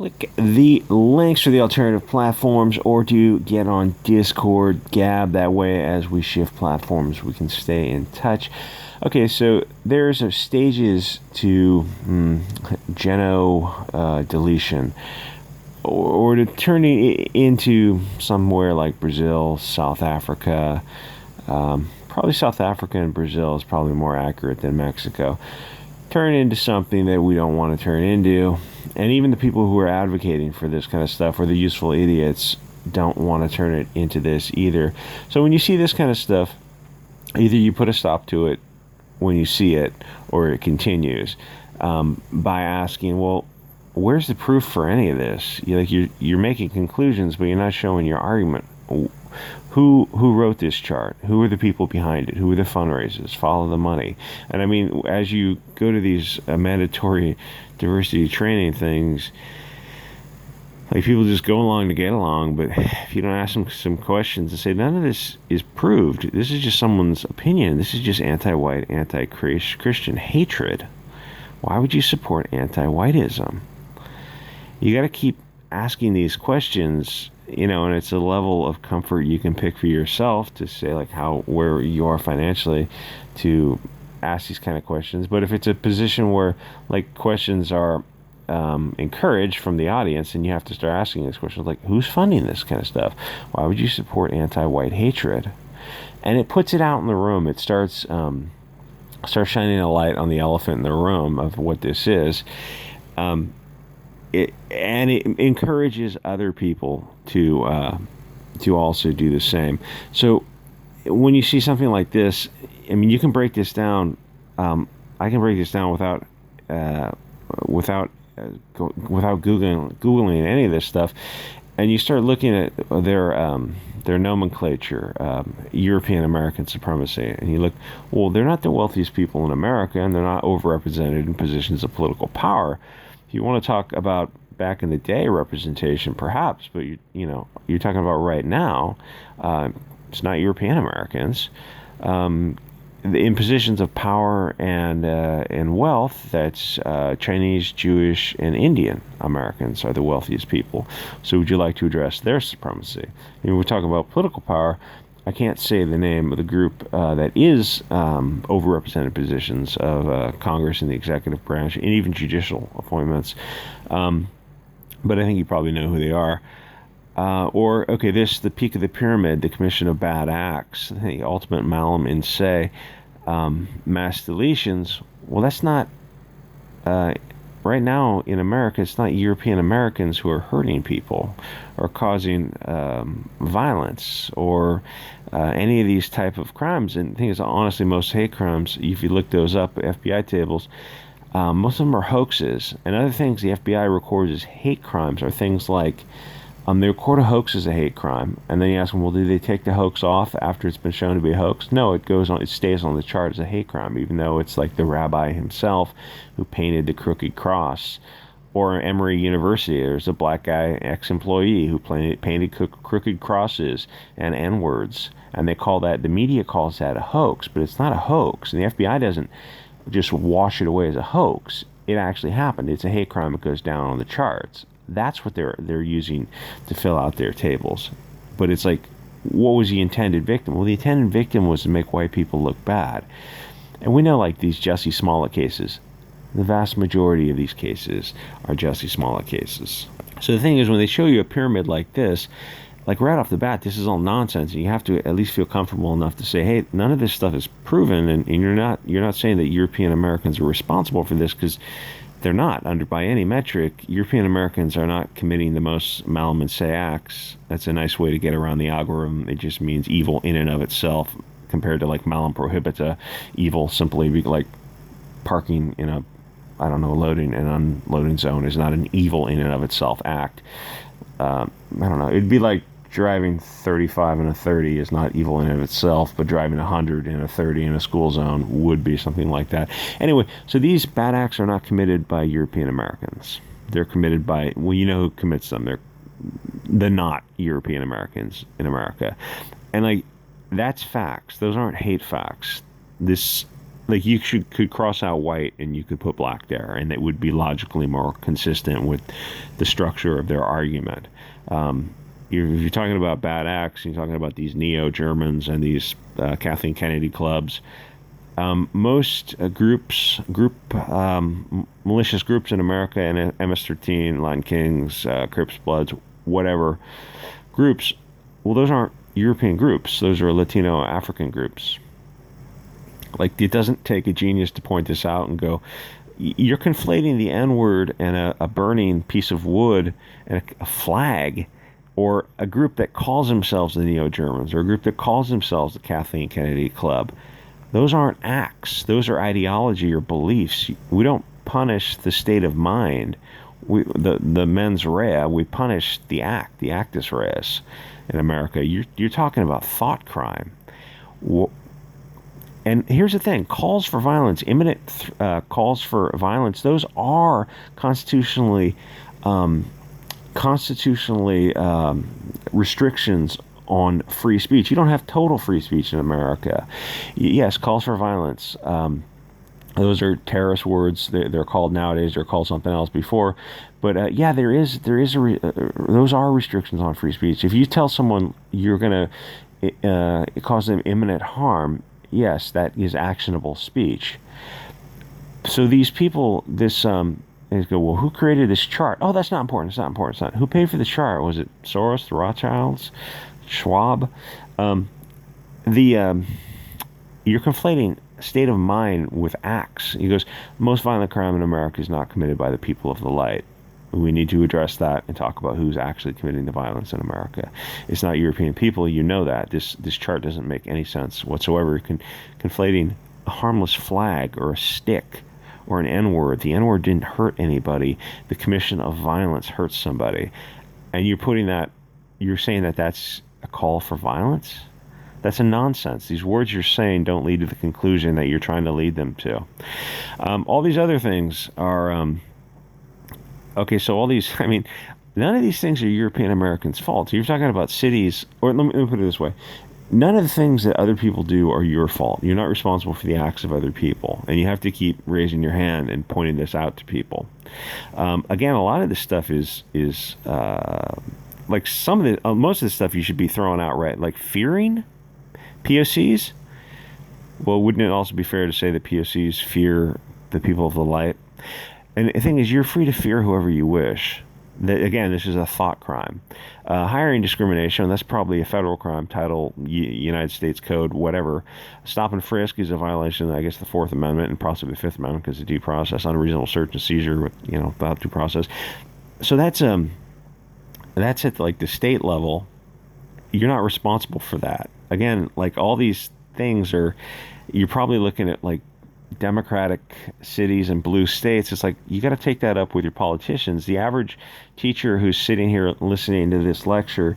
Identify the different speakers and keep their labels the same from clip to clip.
Speaker 1: Click the links for the alternative platforms or to get on Discord, Gab. That way, as we shift platforms, we can stay in touch. Okay, so there's stages to geno deletion, or to turn it into somewhere like Brazil, South Africa. Probably South Africa and Brazil is probably more accurate than Mexico. Turn into something that we don't want to turn into. And even the people who are advocating for this kind of stuff, or the useful idiots, don't want to turn it into this either. So when you see this kind of stuff, either you put a stop to it when you see it, or it continues by asking, well, where's the proof for any of this? You're making conclusions, but you're not showing your argument. Who wrote this chart? Who are the people behind it? Who are the fundraisers? Follow the money. And I mean, as you go to these mandatory diversity training things, like, people just go along to get along, but if you don't ask them some questions and say, none of this is proved, this is just someone's opinion, this is just anti-white, anti-Christian hatred, why would you support anti-whiteism? You got to keep asking these questions, and it's a level of comfort you can pick for yourself to say, like, where you are financially to ask these kind of questions. But if it's a position where, like, questions are encouraged from the audience, and you have to start asking these questions, like, who's funding this kind of stuff? Why would you support anti-white hatred? And it puts it out in the room. It starts shining a light on the elephant in the room of what this is. It encourages other people to also do the same. So when you see something like this, I mean, you can break this down. I can break this down without googling any of this stuff, and you start looking at their nomenclature, European American supremacy, and you look, well, they're not the wealthiest people in America, and they're not overrepresented in positions of political power. If you want to talk about back in the day representation, perhaps, but you're talking about right now, it's not European Americans. In positions of power and wealth, that's Chinese, Jewish, and Indian Americans are the wealthiest people. So would you like to address their supremacy? When we talk about political power, I can't say the name of the group that is overrepresented positions of Congress and the executive branch, and even judicial appointments. But I think you probably know who they are. The peak of the pyramid, the commission of bad acts, the ultimate malum in se, mass deletions. Well, that's not, right now in America, it's not European Americans who are hurting people or causing violence or any of these type of crimes. And the thing is, honestly, most hate crimes, if you look those up, FBI tables, most of them are hoaxes. And other things the FBI records as hate crimes are things like, they record a hoax as a hate crime, and then you ask them, well, do they take the hoax off after it's been shown to be a hoax? No, it goes on. It stays on the chart as a hate crime, even though it's like the rabbi himself who painted the crooked cross. Or Emory University, there's a black guy, ex-employee, who painted crooked crosses and N-words, and the media calls that a hoax, but it's not a hoax, and the FBI doesn't just wash it away as a hoax. It actually happened. It's a hate crime. It goes down on the charts. That's what they're using to fill out their tables. But it's like, what was the intended victim? Well, the intended victim was to make white people look bad. And we know, like, these Jussie Smollett cases, the vast majority of these cases are Jussie Smollett cases. So the thing is, when they show you a pyramid like this, like, right off the bat, this is all nonsense, and you have to at least feel comfortable enough to say, hey, none of this stuff is proven, and you're not saying that European Americans are responsible for this, because they're not. By any metric, European Americans are not committing the most malum in se acts. That's a nice way to get around the algorithm. It just means evil in and of itself, compared to, like, malum prohibita, evil simply like parking in a, loading and unloading zone is not an evil in and of itself act. It'd be like driving 35 in a 30 is not evil in and of itself, but driving 100 in a 30 in a school zone would be something like that. Anyway, so these bad acts are not committed by European Americans. They're committed by, well, you know who commits them. They're the not European Americans in America. And, like, that's facts. Those aren't hate facts. This like you could cross out white and you could put black there, and it would be logically more consistent with the structure of their argument. If you're talking about bad acts, you're talking about these neo-Germans and these Kathleen Kennedy clubs. Most malicious groups in America, and MS-13, Latin Kings, Crips, Bloods, whatever groups, well, those aren't European groups. Those are Latino African groups. Like, it doesn't take a genius to point this out and go, you're conflating the N-word and a burning piece of wood and a flag, or a group that calls themselves the Neo-Germans, or a group that calls themselves the Kathleen Kennedy Club. Those aren't acts. Those are ideology or beliefs. We don't punish the state of mind. The mens rea, we punish the act, the actus reus in America. You're talking about thought crime. And here's the thing: calls for violence, imminent calls for violence, those are constitutionally restrictions on free speech. You don't have total free speech in America. Yes, calls for violence. Those are terrorist words. They're called nowadays. They're called something else before. But yeah, those are restrictions on free speech. If you tell someone you're going to cause them imminent harm, yes, that is actionable speech. So these people, they go, well, who created this chart? Oh, that's not important. It's not important. It's not. Who paid for the chart? Was it Soros, the Rothschilds, Schwab? You're conflating state of mind with acts. He goes, most violent crime in America is not committed by the people of the light. We need to address that and talk about who's actually committing the violence in America. It's not European people. You know that. This chart doesn't make any sense whatsoever. Conflating a harmless flag or a stick or an N-word. The N-word didn't hurt anybody. The commission of violence hurts somebody. And you're saying that that's a call for violence? That's a nonsense. These words you're saying don't lead to the conclusion that you're trying to lead them to. All these other things are... okay, so all these... I mean, none of these things are European Americans' fault. So you're talking about cities... Or let me put it this way. None of the things that other people do are your fault. You're not responsible for the acts of other people. And you have to keep raising your hand and pointing this out to people. Again, a lot of this stuff is like most of the stuff you should be throwing out, right? Like fearing POCs. Well, wouldn't it also be fair to say that POCs fear the people of the light? And the thing is, you're free to fear whoever you wish. Again, this is a thought crime. Hiring discrimination, that's probably a federal crime, title, United States Code, whatever. Stop and frisk is a violation, I guess, the Fourth Amendment and possibly the Fifth Amendment because of due process, unreasonable search and seizure with, without due process. So that's at like the state level. You're not responsible for that. Again, like all these things you're probably looking at like Democratic cities and blue states. It's like you got to take that up with your politicians. The average teacher who's sitting here listening to this lecture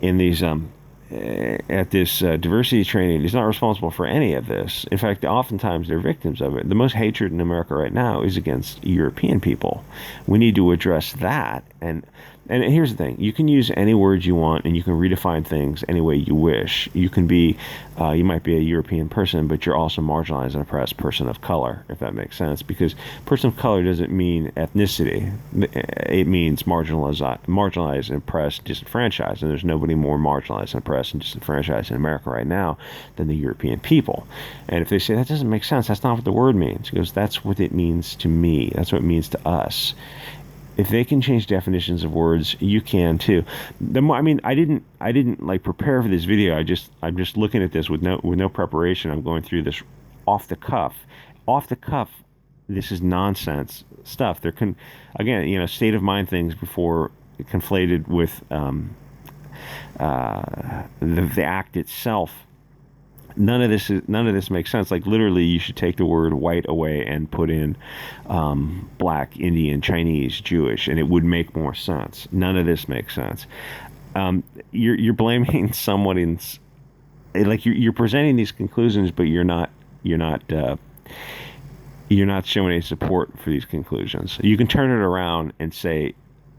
Speaker 1: in these at this diversity training is not responsible for any of this. In fact, oftentimes they're victims of it. The most hatred in America right now is against European people. We need to address that. And here's the thing: you can use any words you want, and you can redefine things any way you wish. You can be, you might be a European person, but you're also marginalized and oppressed person of color, if that makes sense. Because person of color doesn't mean ethnicity; it means marginalized, oppressed, disenfranchised. And there's nobody more marginalized, and oppressed, and disenfranchised in America right now than the European people. And if they say that doesn't make sense, that's not what the word means. Because that's what it means to me. That's what it means to us. If they can change definitions of words, you can too. I didn't like prepare for this video. I'm just looking at this with no preparation. I'm going through this off the cuff. This is nonsense stuff. Again, state of mind things before conflated with the act itself. None of this makes sense. Like literally, you should take the word white away and put in black, Indian, Chinese, Jewish, and it would make more sense. None of this makes sense. You're blaming someone you're presenting these conclusions, but you're not showing any support for these conclusions. You can turn it around and say,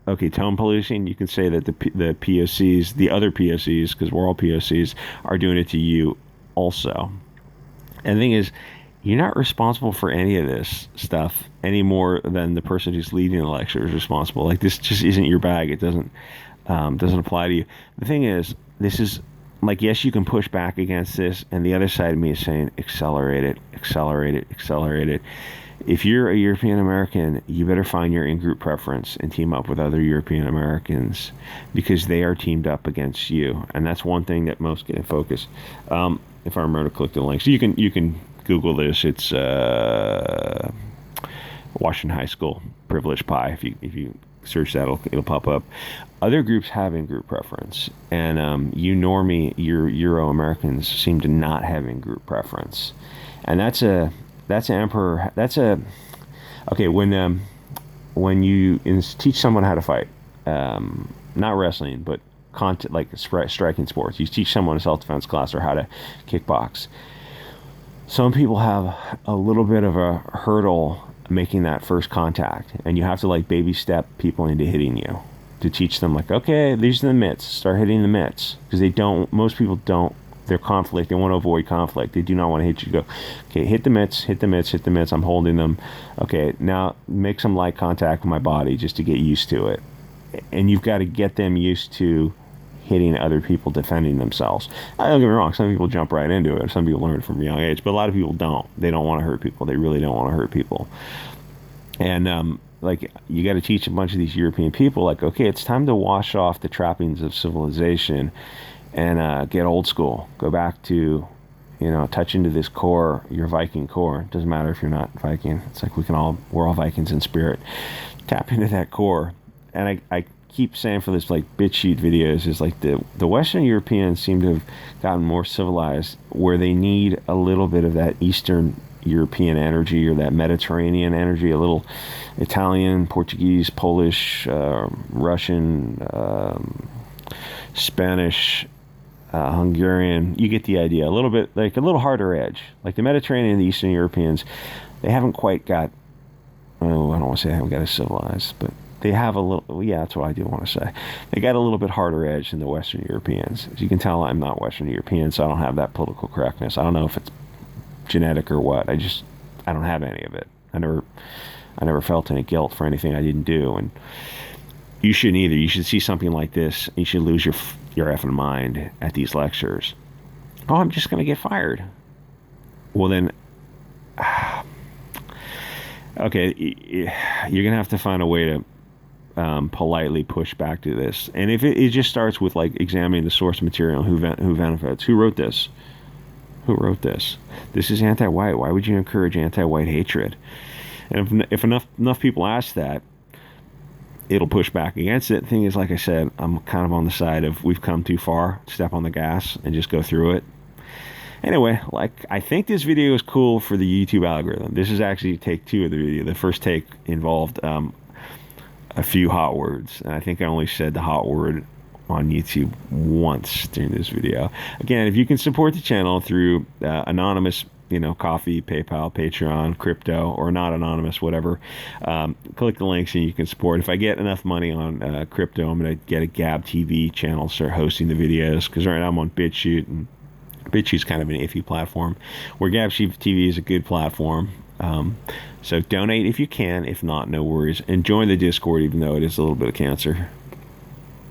Speaker 1: okay, tone policing. You can say that the POCs, the other POCs, because we're all POCs, are doing it to you also. And the thing is, you're not responsible for any of this stuff any more than the person who's leading the lecture is responsible. Like, this just isn't your bag. It doesn't apply to you. The thing is, this is like, yes, you can push back against this, and the other side of me is saying accelerate it, accelerate it, accelerate it. If you're a European American, you better find your in-group preference and team up with other European Americans, because they are teamed up against you, and that's one thing that most get in focus. If I remember to click the link, so you can Google this. It's Washington High School privilege pie. If you search that, it'll pop up. Other groups have in-group preference, and you normie, your Euro Americans seem to not have in-group preference, and that's a okay. When you teach someone how to fight, not wrestling, but like striking sports, you teach someone a self-defense class or how to kickbox. Some people have a little bit of a hurdle making that first contact, and you have to like baby step people into hitting you to teach them, like, okay, these are the mitts, start hitting the mitts, because most people don't, they're conflict, they want to avoid conflict, they do not want to hit you. Go, okay, hit the mitts, hit the mitts, hit the mitts, I'm holding them. Okay, now make some light contact with my body just to get used to it. And you've got to get them used to hitting other people, defending themselves. Don't get me wrong, some people jump right into it, some people learn it from a young age, but a lot of people don't. They don't want to hurt people. They really don't want to hurt people. And like, you got to teach a bunch of these European people, like, okay, it's time to wash off the trappings of civilization and get old school. Go back to, touch into this core, your Viking core. It doesn't matter if you're not Viking. It's like we're all Vikings in spirit. Tap into that core. And I keep saying for this, like, BitChute videos, is like the Western Europeans seem to have gotten more civilized, where they need a little bit of that Eastern European energy, or that Mediterranean energy, a little Italian, Portuguese, Polish, Russian, Spanish, Hungarian. You get the idea. A little bit, like a little harder edge. Like the Mediterranean and the Eastern Europeans, they haven't quite got, I don't want to say they haven't got as civilized, but they have a little, yeah, that's what I do want to say. They got a little bit harder edge than the Western Europeans. As you can tell, I'm not Western European, so I don't have that political correctness. I don't know if it's genetic or what. I don't have any of it. I never felt any guilt for anything I didn't do, and you shouldn't either. You should see something like this, you should lose your effing mind at these lectures. Oh, I'm just going to get fired. Well then, okay, you're going to have to find a way to politely push back to this. And if it just starts with, like, examining the source material, who benefits, who wrote this, this is anti-white, why would you encourage anti-white hatred? And if enough people ask that, it'll push back against it. The thing is, like I said, I'm kind of on the side of, we've come too far, step on the gas and just go through it. Anyway, like, I think this video is cool for the YouTube algorithm. This is actually take 2 of the video. The first take involved a few hot words, and I think I only said the hot word on YouTube once during this video. Again, if you can support the channel through anonymous, coffee, PayPal, Patreon, crypto, or not anonymous, whatever, click the links and you can support. If I get enough money on crypto, I'm going to get a Gab TV channel, start hosting the videos, because right now I'm on BitChute, and BitChute's kind of an iffy platform, where Gab TV is a good platform. So donate if you can. If not, no worries. And join the Discord, even though it is a little bit of cancer.